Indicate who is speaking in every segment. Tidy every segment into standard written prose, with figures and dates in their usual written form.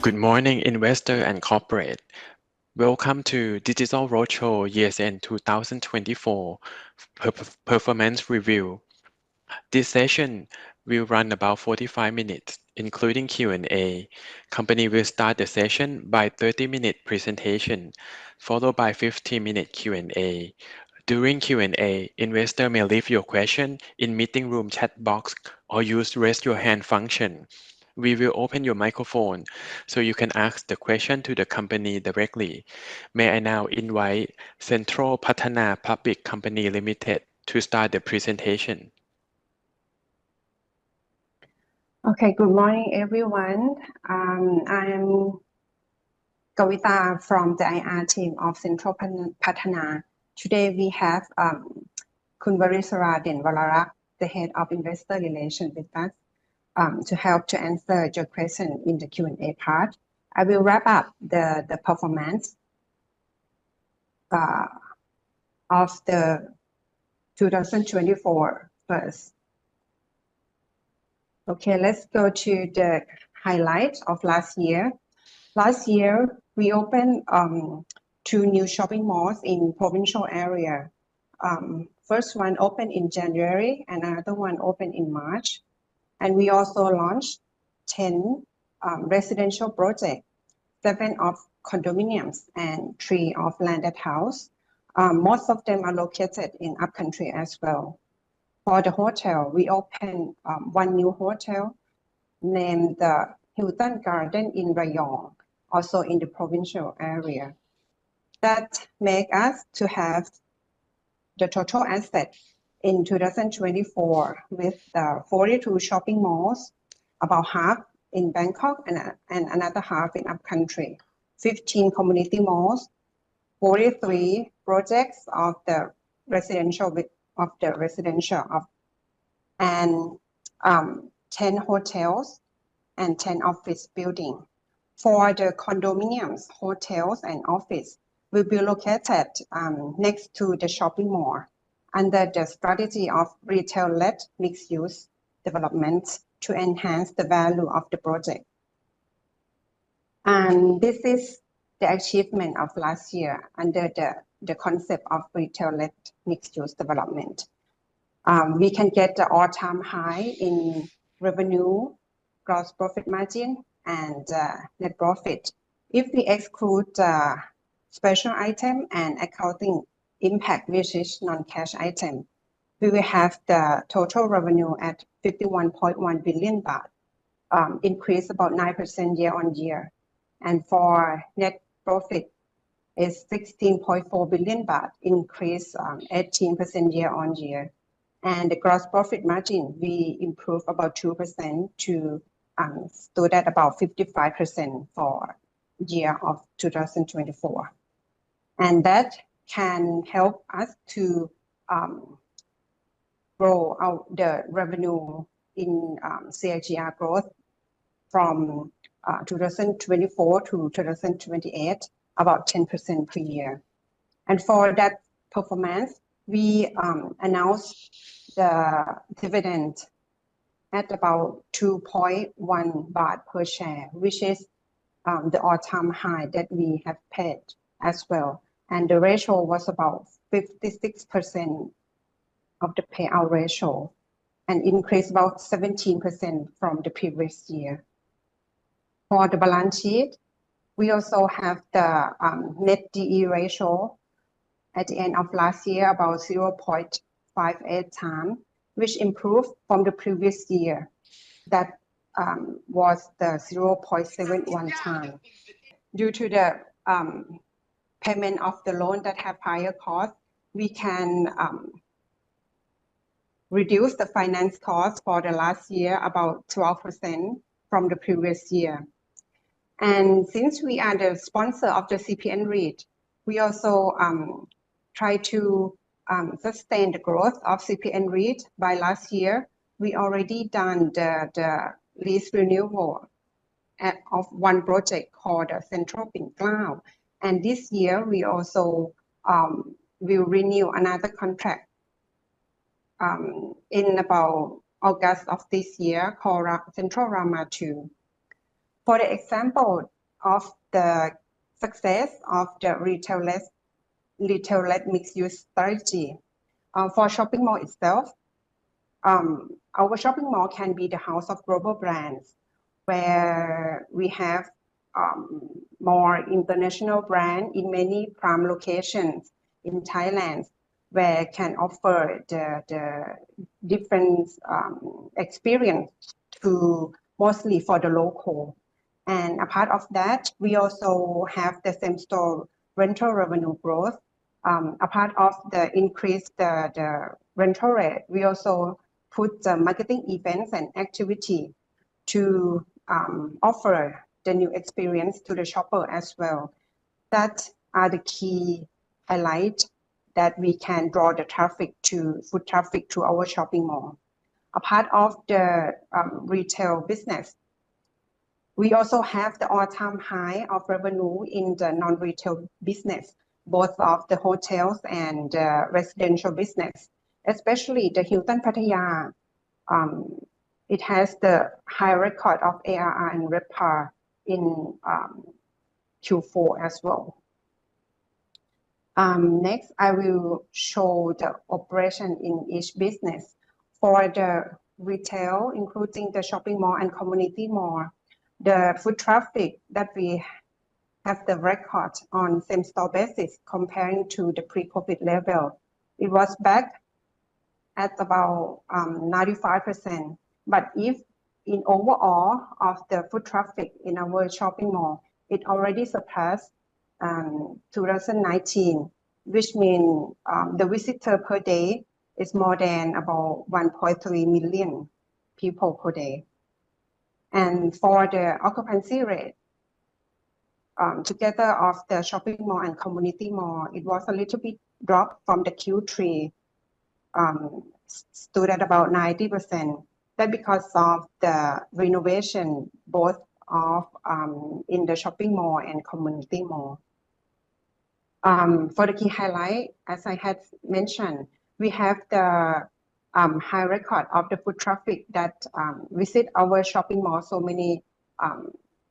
Speaker 1: Good morning, investor and corporate. Welcome to Digital Roadshow Year's End 2024 Performance Review. This session will run about 45 minutes, including Q&A. Company will start the session by 30-minute presentation, followed by 15-minute Q&A. During Q&A, investor may leave your question in meeting room chat box or use raise your hand function. We will open your microphone so you can ask the question to the company directly. May I now invite Central PATTANA Public Company Limited to start the presentation.
Speaker 2: Okay, good morning, everyone. I am Kavita from the IR team of Central PATTANA. Today we have Khun Varisara Denwararak, the head of investor relations with us, to help to answer your question in the Q&A part. I will wrap up the performance of the 2024 first. Okay, let's go to the highlights of last year. Last year, we opened 2 new shopping malls in provincial area. First one opened in January and another one opened in March. And we also launched 10 residential projects, 7 of condominiums and 3 of landed house. Most of them are located in upcountry as well. For the hotel, we opened 1 new hotel named the Hilton Garden in Rayong, also in the provincial area. That make us to have the total asset in 2024 with 42 shopping malls, about half in Bangkok and another half in upcountry, 15 community malls, 43 projects of the residential and 10 hotels and 10 office buildings. For the condominiums, hotels and office will be located next to the shopping mall under the strategy of retail-led mixed-use development to enhance the value of the project. And this is the achievement of last year under the concept of retail-led mixed-use development. We can get the all-time high in revenue, gross profit margin, and net profit. If we exclude special item and accounting impact, which is non-cash item, we will have the total revenue at 51.1 billion baht, increase about 9% year-on-year. And for net profit is 16.4 billion baht, increase 18% year-on-year. And the gross profit margin, we improve about 2% to stood at about 55% for year of 2024. And that can help us to grow out the revenue in CAGR growth from 2024 to 2028, about 10% per year. And for that performance, we announced the dividend at about 2.1 baht per share, which is the all-time high that we have paid as well. And the ratio was about 56% of the payout ratio and increased about 17% from the previous year. For the balance sheet, we also have the net DE ratio at the end of last year, about 0.58 times, which improved from the previous year. That was the 0.71 times. Due to the payment of the loan that have higher cost, we can reduce the finance cost for the last year about 12% from the previous year. And since we are the sponsor of the CPN REIT, we also try to sustain the growth of CPN REIT. By last year, we already done the lease renewal of 1 project called Central Pin Klau. And this year, we also will renew another contract in about August of this year called Central Rama 2. For the example, of the success of the retail-led mixed-use strategy. For shopping mall itself, our shopping mall can be the house of global brands, where we have more international brands in many prime locations in Thailand, where can offer the different experience to mostly for the local. And a part of that, we also have the same-store rental revenue growth. A part of the increase the rental rate, we also put the marketing events and activity to offer the new experience to the shopper as well. That are the key highlights that we can draw the traffic to foot traffic to our shopping mall. A part of the retail business, we also have the all-time high of revenue in the non-retail business, both of the hotels and residential business, especially the Hilton Pattaya. It has the high record of ARR and RevPAR in Q4 as well. Next, I will show the operation in each business. For the retail, including the shopping mall and community mall, the foot traffic that we have the record on same-store basis comparing to the pre-COVID level. It was back at about 95%. But if in overall of the foot traffic in our shopping mall, it already surpassed 2019, which means the visitor per day is more than about 1.3 million people per day. And for the occupancy rate, together of the shopping mall and community mall, it was a little bit dropped from the Q3, stood at about 90%. That because of the renovation, both of in the shopping mall and community mall. For the key highlight, as I had mentioned, we have the high record of the foot traffic that visit our shopping mall so many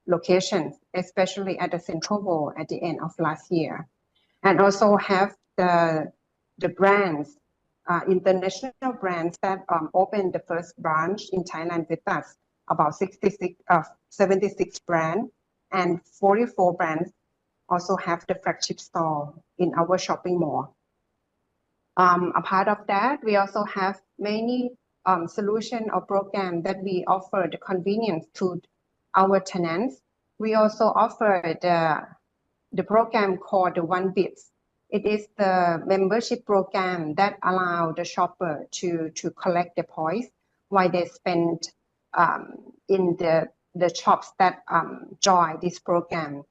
Speaker 2: locations, especially at the Central World at the end of last year, and also have the brands, international brands that opened the first branch in Thailand with us, about 76 brands, and 44 brands also have the flagship store in our shopping mall. A part of that, we also have many solution or program that we offer the convenience to our tenants. We also offer the program called the One Bits. It is the membership program that allow the shopper to collect the points while they spend in the shops that join this program.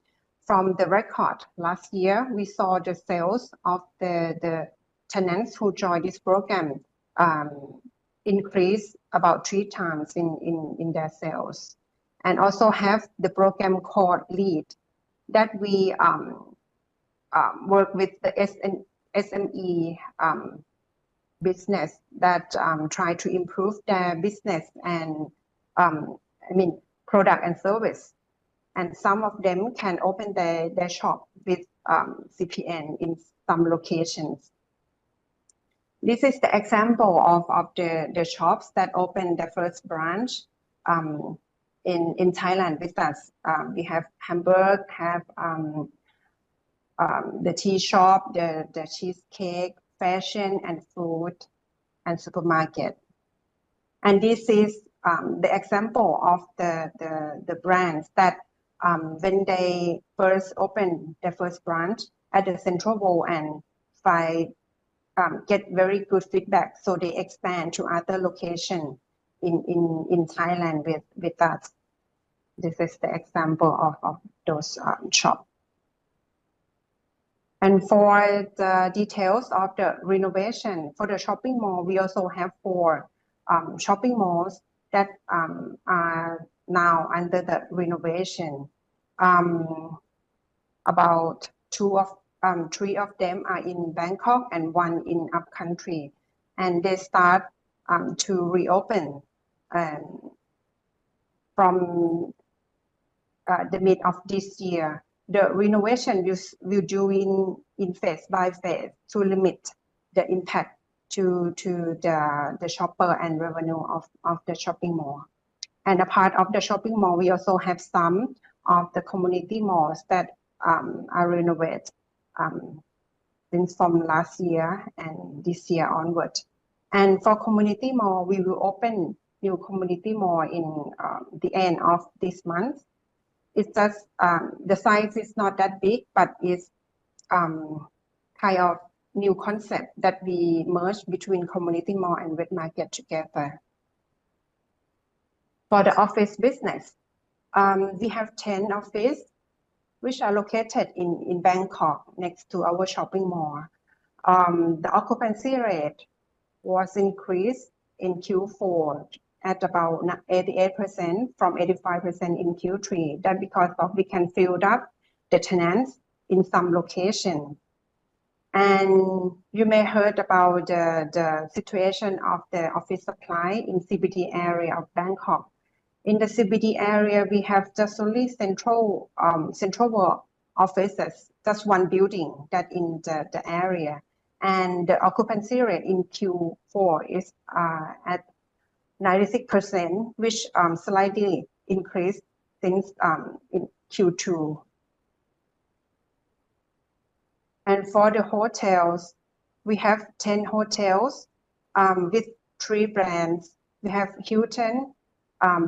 Speaker 2: From the record last year, we saw the sales of the tenants who joined this program increase about 3 times in their sales. And also have the program called Lead that we work with the SME business that try to improve their business and product and service. And some of them can open their shop with CPN in some locations. This is the example of the shops that opened the first branch in Thailand with us. We have Hamburg, have the tea shop, the cheesecake, fashion and food, and supermarket. And this is the example of the brands that when they first opened their first branch at the Central World and get very good feedback, so they expand to other locations in Thailand with us. This is the example of those shops. And for the details of the renovation for the shopping mall, we also have 4 shopping malls that are now under the renovation. About 3 of them are in Bangkok and 1 in upcountry, and they start to reopen from the mid of this year. The renovation will do in phase by phase to limit the impact to the shopper and revenue of the shopping mall. And a part of the shopping mall, we also have some of the community malls that are renovated since from last year and this year onward. And for community mall, we will open new community mall in the end of this month. It's just the size is not that big, but it's kind of new concept that we merge between community mall and wet market together. For the office business, we have 10 offices which are located in Bangkok next to our shopping mall. The occupancy rate was increased in Q4 at about 88% from 85% in Q3. That because of we can fill up the tenants in some location. And you may heard about the situation of the office supply in CBD area of Bangkok. In the CBD area, we have just only central work offices, just one building that in the area. And the occupancy rate in Q4 is at 96%, which slightly increased since in Q2. And for the hotels, we have 10 hotels with 3 brands. We have Hilton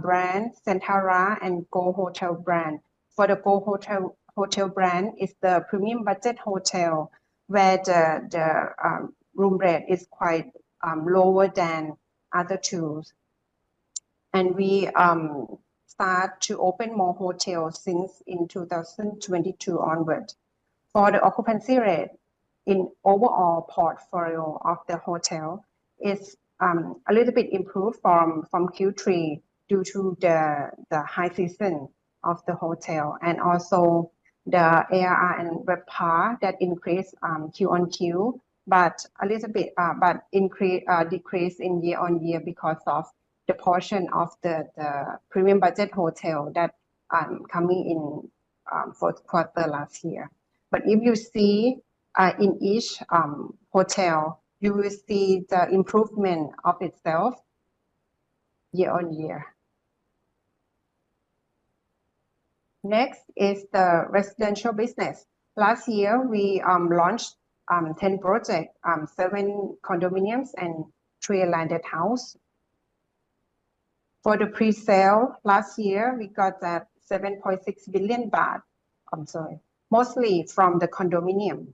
Speaker 2: brand, Centara, and Go Hotel brand. For the Go Hotel brand, is the premium budget hotel where the room rate is quite lower than other two. And we start to open more hotels since in 2022 onward. For the occupancy rate in overall portfolio of the hotel is a little bit improved from Q3 due to the high season of the hotel, and also the ARR and RevPAR that increased Q on Q, but a little bit decrease in year on year because of the portion of the premium budget hotel that coming in fourth quarter last year. But if you see in each hotel, you will see the improvement of itself year on year. Next is the residential business. Last year, we launched 10 projects, 7 condominiums and 3 landed house. For the pre-sale last year, we got that 7.6 billion baht. Mostly from the condominium.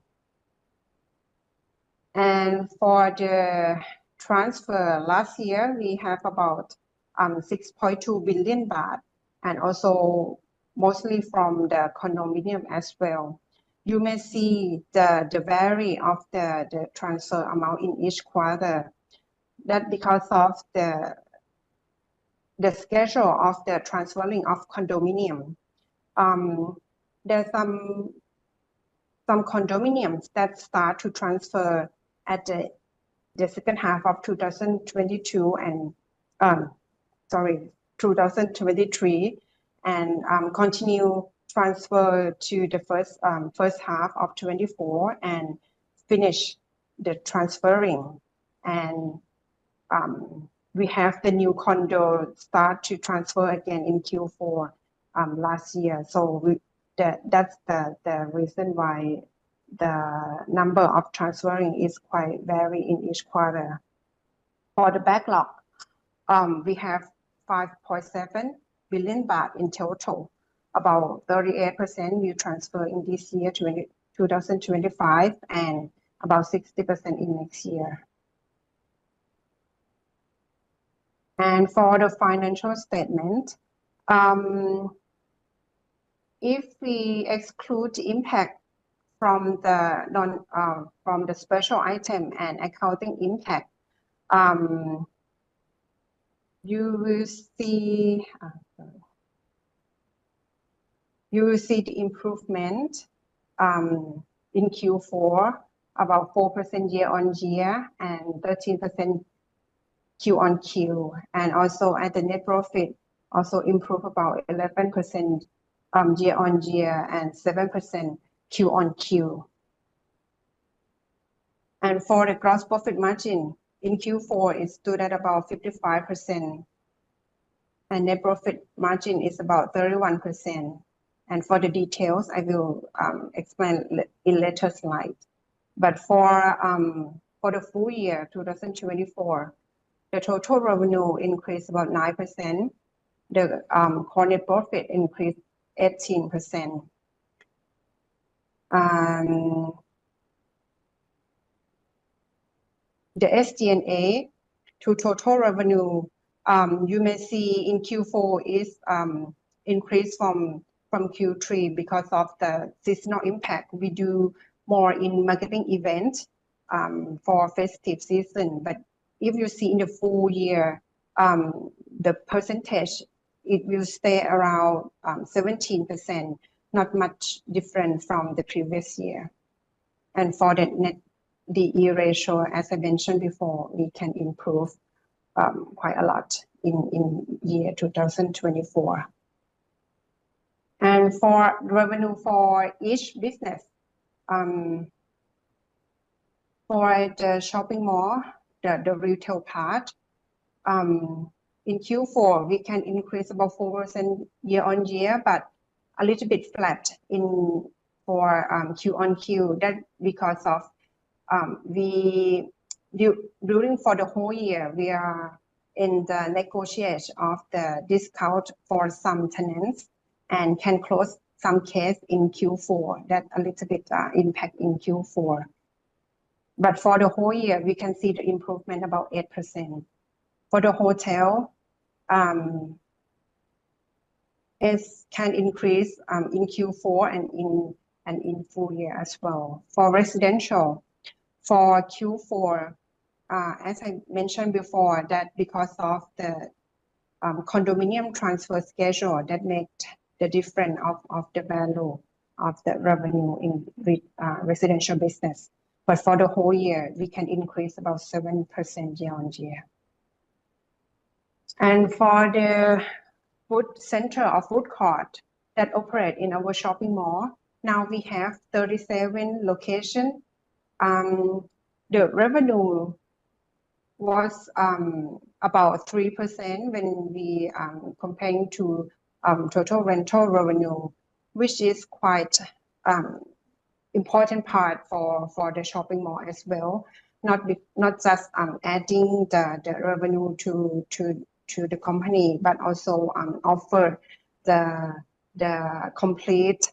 Speaker 2: And for the transfer last year, we have about 6.2 billion baht, and also mostly from the condominium as well. You may see the vary of the transfer amount in each quarter. That because of the schedule of the transferring of condominium. There's some condominiums that start to transfer at the second half of 2022 and 2023, and continue transfer to the first half of 24 and finish the transferring. And we have the new condo start to transfer again in Q4 last year. So that's the reason why the number of transferring is quite vary in each quarter. For the backlog, we have 5.7 billion baht in total. About 38% will transfer in this year, 2025, and about 60% in next year. And for the financial statement, if we exclude the impact from the special item and accounting impact, you will see the improvement in Q4 about 4% year on year and 13% Q on Q, and also at the net profit also improve about 11% year-on-year and 7% Q-on-Q. And for the gross profit margin in Q4, it stood at about 55%, and net profit margin is about 31%. And for the details, I will explain in later slide. But for the full year 2024, the total revenue increased about 9%. The core net profit increased 18%. The SG&A to total revenue, you may see in Q4 is increased from Q3 because of the seasonal impact. We do more in marketing events for festive season. But if you see in the full year, the percentage, it will stay around 17%, not much different from the previous year. And for the net DE ratio, as I mentioned before, we can improve quite a lot in year 2024. And for revenue for each business, for the shopping mall, the retail part, in Q4, we can increase about 4% year-on-year, but a little bit flat for Q-on-Q. That because of during for the whole year, we are in the negotiation of the discount for some tenants and can close some case in Q4. That a little bit impact in Q4. But for the whole year, we can see the improvement about 8%. For the hotel, it can increase in Q4 and in full year as well. For residential, for Q4, as I mentioned before, that because of the condominium transfer schedule, that makes the difference of the value of the revenue in residential business. But for the whole year, we can increase about 7% year-on-year. And for the food center or food court that operate in our shopping mall, now we have 37 locations. The revenue was about 3% when we comparing to total rental revenue, which is quite important part for the shopping mall as well. Not just adding the revenue to the company, but also offer the complete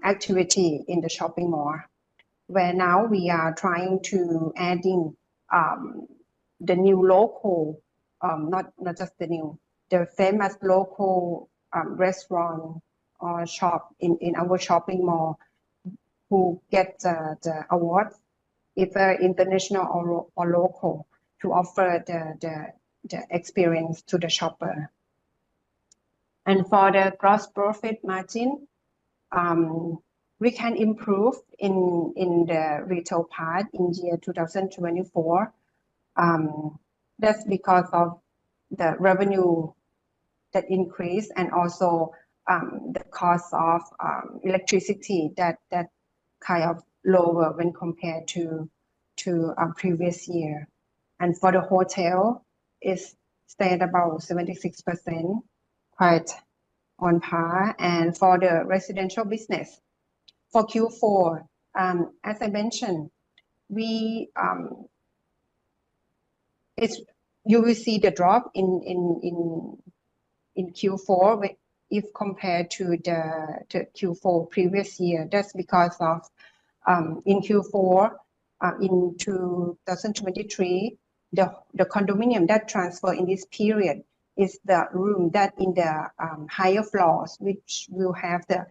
Speaker 2: activity in the shopping mall, where now we are trying to adding the new local, not just the famous local restaurant or shop in our shopping mall who get the award, either international or local, to offer the experience to the shopper. And for the gross profit margin, we can improve in the retail part in year 2024. That's because of the revenue that increased and also the cost of electricity that kind of lower when compared to previous year. And for the hotel, it's stayed about 76%, quite on par. And for the residential business, for Q4, as I mentioned, you will see the drop in Q4 if compared to the Q4 previous year. That's because of in Q4 in 2023, the condominium that transfer in this period is the room that in the higher floors, which will have the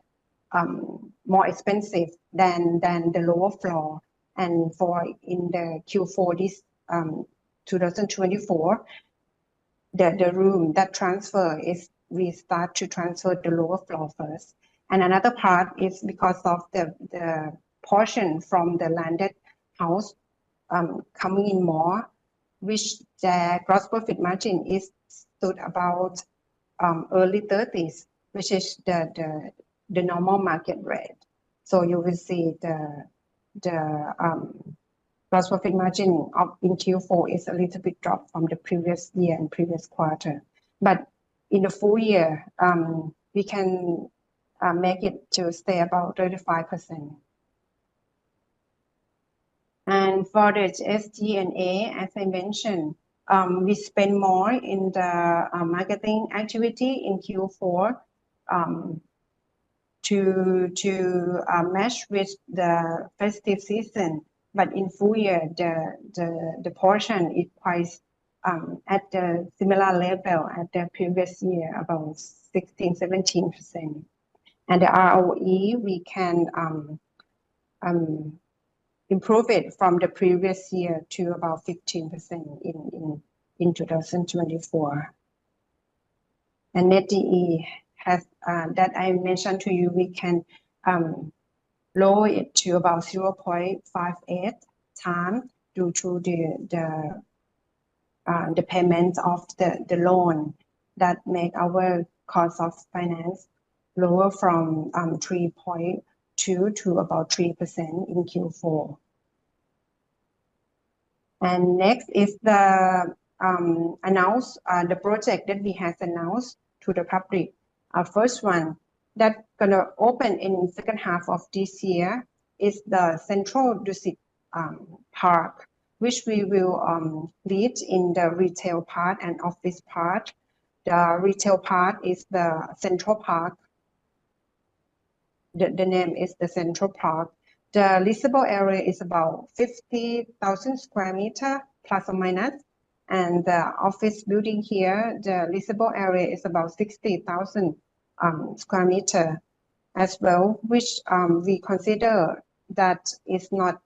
Speaker 2: more expensive than the lower floor. And for in the Q4 this 2024, the room that transfer is we start to transfer the lower floor first. And another part is because of the portion from the landed house coming in more, which the gross profit margin is stood about early 30s, which is the the normal market rate. So you will see the gross profit margin in Q4 is a little bit drop from the previous year and previous quarter. But in the full year, we can make it to stay about 35%. And for the SG&A, as I mentioned, we spend more in the marketing activity in Q4 to match with the festive season. But in full year, the portion is quite at the similar level at the previous year, about 16-17%. And the ROE, we can improve it from the previous year to about 15% in 2024. And net DE has that I mentioned to you, we can lower it to about 0.58 times due to the payment of the loan that make our cost of finance lower from 3.2 to about 3% in Q4. And next is the the project that we have announced to the public. Our first one that gonna open in second half of this year is the Central Dusit Park, which we will lead in the retail part and office part. The retail part is the Central Park. The name is the Central Park. The leasable area is about 50,000 square meter plus or minus. And the office building here, the leasable area is about 60,000 square meter as well, which we consider that is not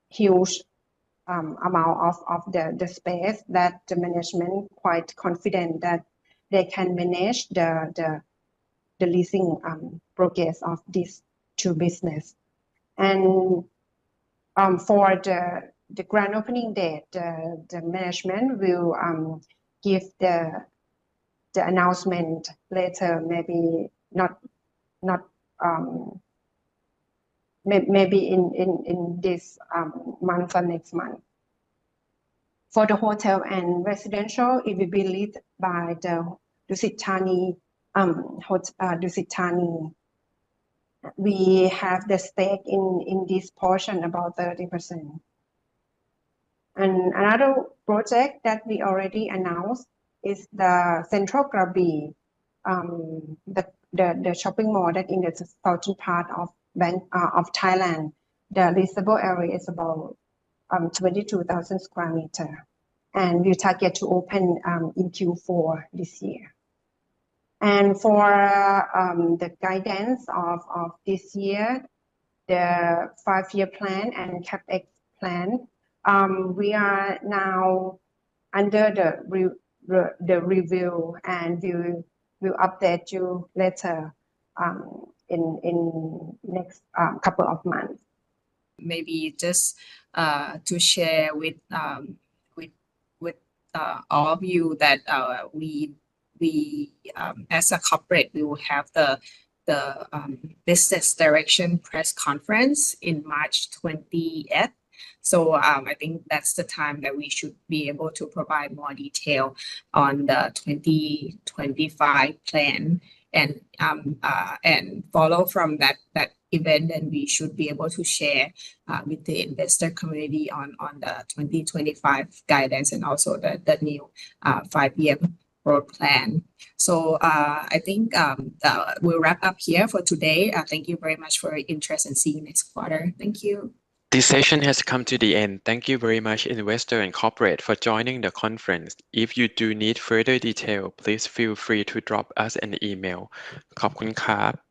Speaker 2: huge amount of the space that the management quite confident that they can manage the leasing progress of these two business. And for the grand opening date, the management will give the announcement later, maybe maybe in this month or next month. For the hotel and residential, it will be led by the Dusit Thani Dusit Thani. We have the stake in this portion about 30%. And another project that we already announced is the Central Krabi, the shopping mall that in the southern part of Thailand. The leasable area is about 22,000 square meter, and we target to open in Q4 this year. And for the guidance of this year, the 5-year plan and CapEx plan, we are now under the review, and we will update you later in next couple of months.
Speaker 3: Maybe just to share with all of you that we as a corporate, we will have the business direction press conference in March 20th. So I think that's the time that we should be able to provide more detail on the 2025 plan, and follow from that event, and we should be able to share with the investor community on the 2025 guidance and also the new 5-year road plan. So I think we'll wrap up here for today. Thank you very much for your interest, and see you next quarter. Thank you.
Speaker 1: This session has come to the end. Thank you very much, investor and corporate, for joining the conference. If you do need further detail, please feel free to drop us an email. ขอบคุณครับ